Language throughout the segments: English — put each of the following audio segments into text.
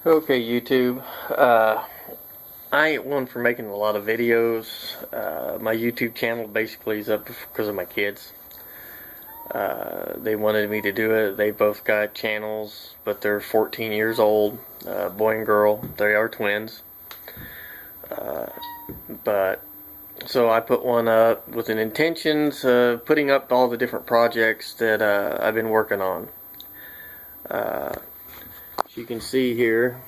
Okay, YouTube. I ain't one for making a lot of videos. My YouTube channel basically is up because of my kids. They wanted me to do it. They both got channels, but they're 14 years old, boy and girl. They are twins. But so I put one up with an intentions of putting up all the different projects that I've been working on. As you can see here,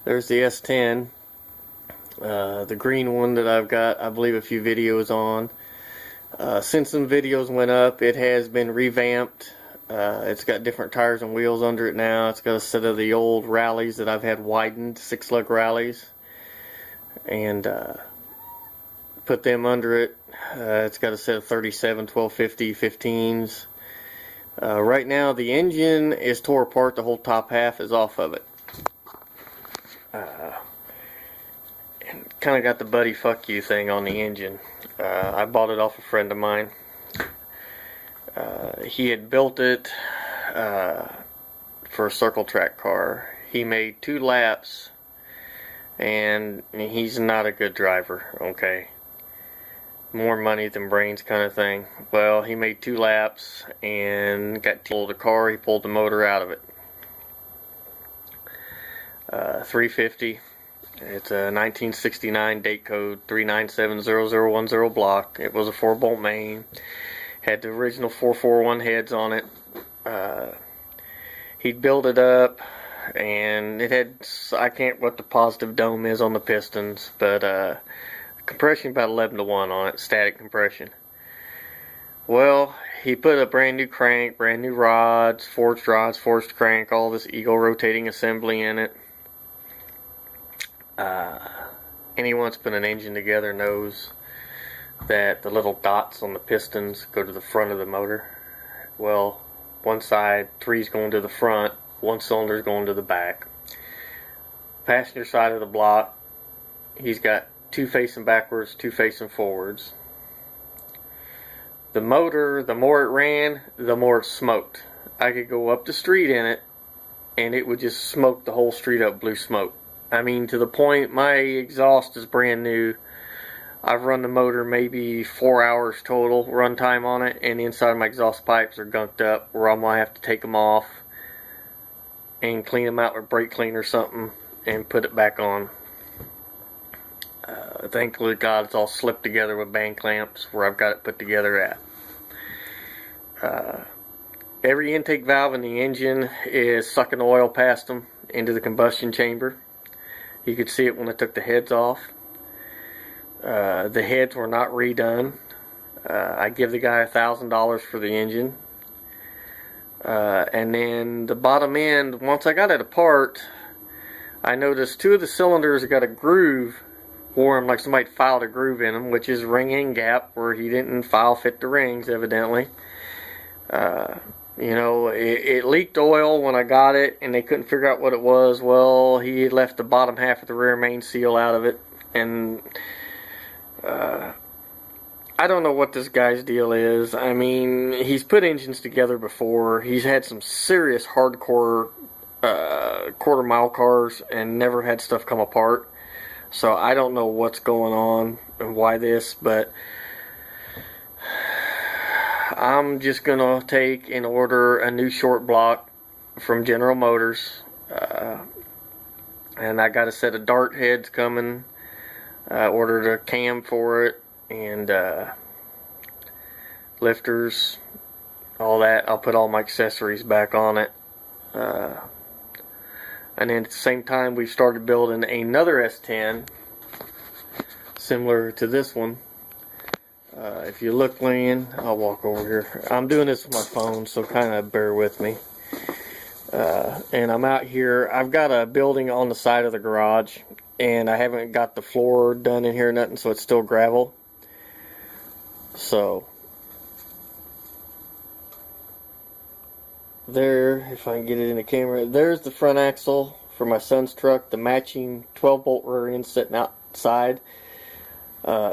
there's the S10, the green one that I've got, I believe, a few videos on. Since some videos went up, it has been revamped. It's got different tires and wheels under it now. It's got a set of the old rallies that I've had widened, 6-lug rallies, and put them under it. It's got a set of 37, 1250, 15s. Right now the engine is tore apart. The whole top half is off of it. And kind of got the buddy fuck you thing on the engine. I bought it off a friend of mine. He had built it for a circle track car. He made 2 laps, and he's not a good driver, okay? More money than brains kind of thing. Well, he made 2 laps and got to pull the car. He pulled the motor out of it. 350. It's a 1969 date code 3970010 block. It was a 4-bolt main. Had the original 441 heads on it. He built it up, and it had, I can't what the positive dome is on the pistons, but compression about 11 to 1 on it, static compression. Well, he put a brand new crank, brand new rods, forged crank, all this Eagle rotating assembly in it. Anyone that's put an engine together knows that the little dots on the pistons go to the front of the motor. Well, one side, 3's going to the front, 1 cylinder's going to the back. Passenger side of the block, he's got 2 facing backwards, 2 facing forwards. The motor, the more it ran, the more it smoked. I could go up the street in it, and it would just smoke the whole street up, blue smoke. I mean, to the point my exhaust is brand new. I've run the motor maybe 4 hours total run time on it, and the inside of my exhaust pipes are gunked up where I'm going to have to take them off and clean them out with brake cleaner or something and put it back on. Thankfully, God, it's all slipped together with band clamps where I've got it put together at. Every intake valve in the engine is sucking oil past them into the combustion chamber. You could see it when I took the heads off. The heads were not redone. I give the guy $1,000 for the engine. And then the bottom end, once I got it apart, I noticed 2 of the cylinders got a groove for them, like somebody filed a groove in them, which is ring end gap, where he didn't file fit the rings, evidently. You know, it leaked oil when I got it, and they couldn't figure out what it was. Well, he had left the bottom half of the rear main seal out of it, and I don't know what this guy's deal is. I mean, he's put engines together before. He's had some serious hardcore quarter-mile cars and never had stuff come apart. So I don't know what's going on and why this, but I'm just gonna take and order a new short block from General Motors, and I got a set of dart heads coming. I ordered a cam for it, and lifters, all that. I'll put all my accessories back on it, and then at the same time we've started building another S10 similar to this one. If you look, Lynn, I'll walk over here. I'm doing this with my phone, so kind of bear with me. And I'm out here. I've got a building on the side of the garage, and I haven't got the floor done in here or nothing, so it's still gravel. So there, if I can get it in the camera, there's the front axle for my son's truck, the matching 12-bolt rear end sitting outside.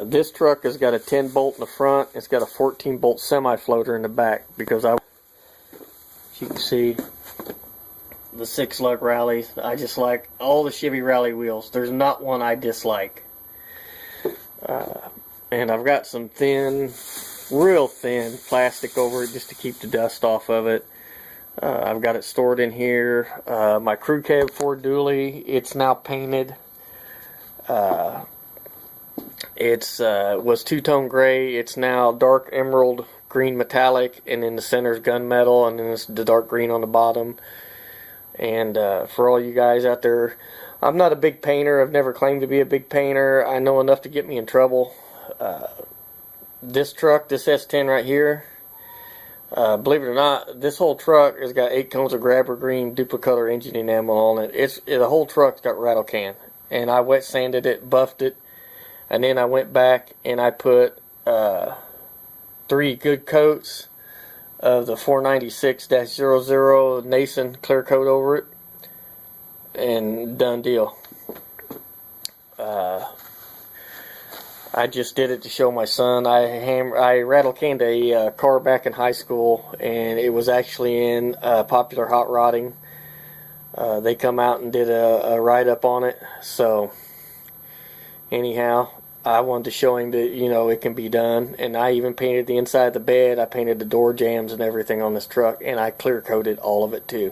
This truck has got a 10-bolt in the front. It's got a 14-bolt semi-floater in the back, because as you can see, the 6-lug rallies. I just like all the Chevy rally wheels. There's not one I dislike. And I've got some thin, real thin plastic over it just to keep the dust off of it. I've got it stored in here. My crew cab Ford dually, it's now painted. It's was two-tone gray. It's now dark emerald green metallic, and in the center is gunmetal, and then it's the dark green on the bottom. And for all you guys out there, I'm not a big painter. I've never claimed to be a big painter. I know enough to get me in trouble. This truck, this S10 right here, believe it or not, this whole truck has got 8 cones of grabber green duplicolor engine enamel on it. The whole truck's got rattle can, and I wet sanded it, buffed it, and then I went back and I put 3 good coats of the 496-00 Nason clear coat over it, and done deal. I just did it to show my son. I rattle canned a car back in high school, and it was actually in Popular Hot Rodding. They come out and did a write-up on it. So anyhow, I wanted to show him that, you know, it can be done. And I even painted the inside of the bed. I painted the door jambs and everything on this truck, and I clear coated all of it too.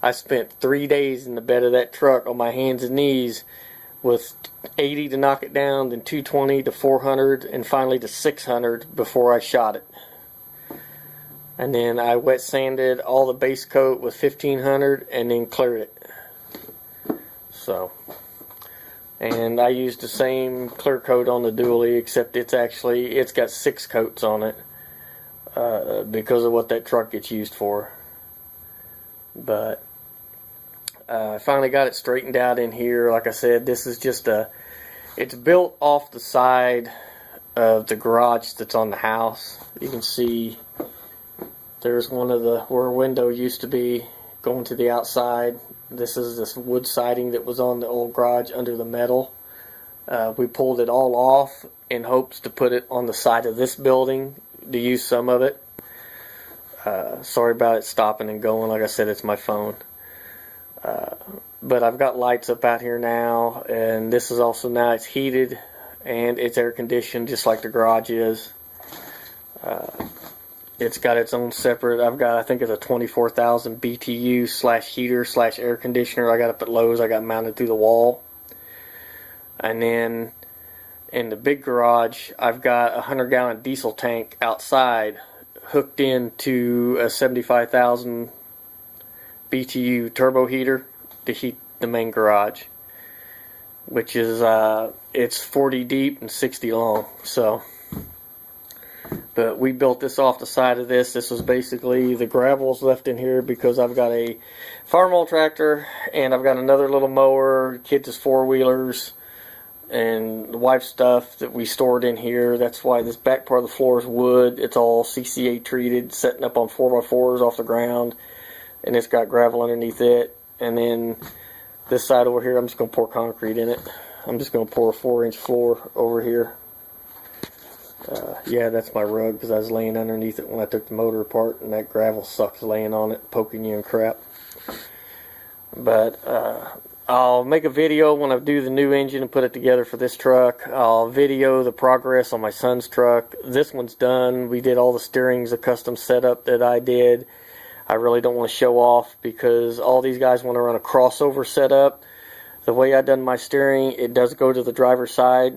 I spent 3 days in the bed of that truck on my hands and knees with 80 to knock it down, then 220 to 400, and finally to 600 before I shot it. And then I wet sanded all the base coat with 1500 and then cleared it. So, and I used the same clear coat on the dually, except it's got 6 coats on it because of what that truck gets used for. But I finally got it straightened out in here. Like I said, this is just it's built off the side of the garage that's on the house. You can see there's one of where a window used to be going to the outside. This is this wood siding that was on the old garage under the metal. We pulled it all off in hopes to put it on the side of this building to use some of it. Sorry about it stopping and going. Like I said, it's my phone. But I've got lights up out here now, and this is also now it's heated and it's air conditioned just like the garage is. It's got its own separate, I think it's a 24,000 BTU / heater / air conditioner I got up at Lowe's. I got mounted through the wall. And then in the big garage, I've got a 100-gallon diesel tank outside hooked into a 75,000 BTU turbo heater to heat the main garage, which is it's 40 deep and 60 long. So, but we built this off the side of this. This was basically the gravel's left in here because I've got a farm tractor and I've got another little mower, kids' 4-wheelers, and the wife's stuff that we stored in here. That's why this back part of the floor is wood. It's all CCA treated, setting up on 4x4s off the ground. And it's got gravel underneath it. And then this side over here, I'm just going to pour concrete in it. I'm just going to pour a 4-inch floor over here. Yeah, that's my rug because I was laying underneath it when I took the motor apart, and that gravel sucks laying on it, poking you and crap. But I'll make a video when I do the new engine and put it together for this truck. I'll video the progress on my son's truck. This one's done. We did all the steerings, a custom setup that I did. I really don't want to show off because all these guys want to run a crossover setup. The way I done my steering, it does go to the driver's side.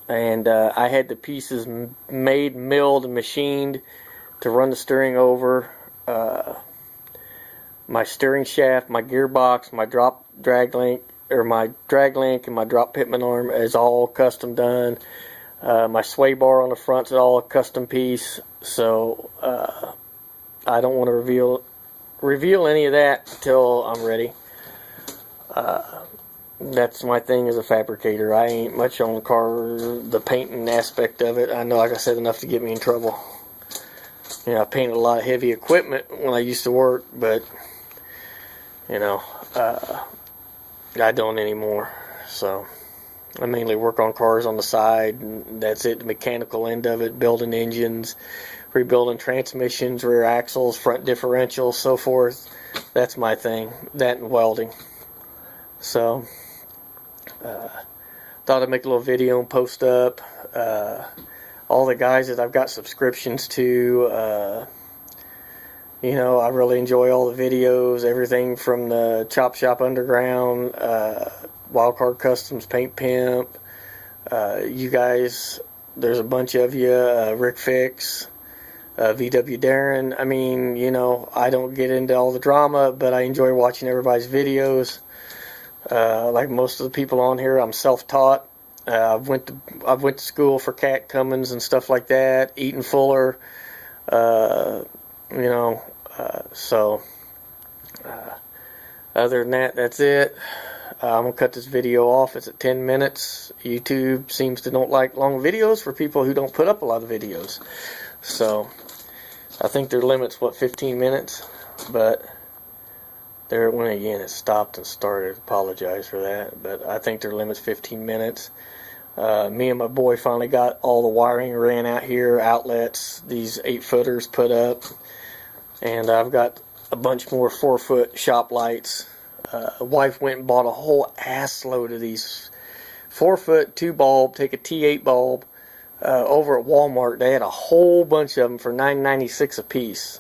And I had the pieces made, milled, and machined to run the steering over. My steering shaft, my gearbox, my drag link, and my drop pitman arm is all custom done. My sway bar on the front is all a custom piece. So I don't want to reveal any of that until I'm ready. That's my thing as a fabricator. I ain't much on the painting aspect of it. I know, like I said, enough to get me in trouble. You know, I painted a lot of heavy equipment when I used to work, but you know, I don't anymore. So I mainly work on cars on the side, and that's it. The mechanical end of it, building engines, rebuilding transmissions, rear axles, front differentials, so forth. That's my thing. That and welding. So, thought I'd make a little video and post up. All the guys that I've got subscriptions to, you know, I really enjoy all the videos, everything from the Chop Shop Underground, Wildcard Customs, Paint Pimp, you guys, there's a bunch of you, Rick Fix, VW Darren. I mean, you know, I don't get into all the drama, but I enjoy watching everybody's videos. Like most of the people on here, I'm self-taught. I've went to school for Cat Cummins and stuff like that. Eaton Fuller, you know. So other than that, that's it. I'm gonna cut this video off. It's at 10 minutes. YouTube seems to don't like long videos for people who don't put up a lot of videos. So I think their limit's what, 15 minutes, but there it went again. It stopped and started. Apologize for that, but I think their limit's 15 minutes. Me and my boy finally got all the wiring ran out here, outlets, these 8-footers put up, and I've got a bunch more 4-foot shop lights. Wife went and bought a whole ass load of these 4-foot 2-bulb, take a T8 bulb, over at Walmart. They had a whole bunch of them for $9.96 a piece.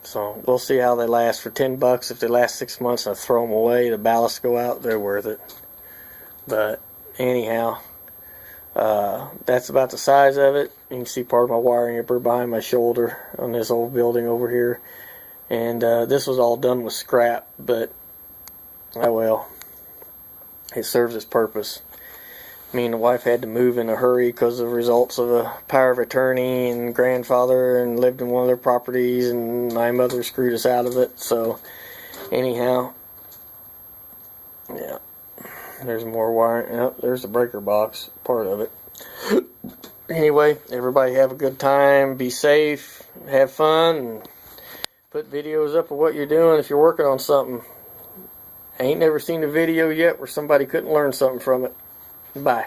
So we'll see how they last for $10. If they last 6 months, I throw them away. The ballasts go out. They're worth it. But anyhow, that's about the size of it. You can see part of my wiring up here behind my shoulder on this old building over here. And this was all done with scrap, but oh well, it serves its purpose. Me and the wife had to move in a hurry because of the results of a power of attorney, and grandfather and lived in one of their properties, and my mother screwed us out of it. So anyhow, yeah, there's more wiring. Oh, there's the breaker box, part of it. Anyway, everybody have a good time, be safe, have fun, and put videos up of what you're doing if you're working on something. I ain't never seen a video yet where somebody couldn't learn something from it. Bye.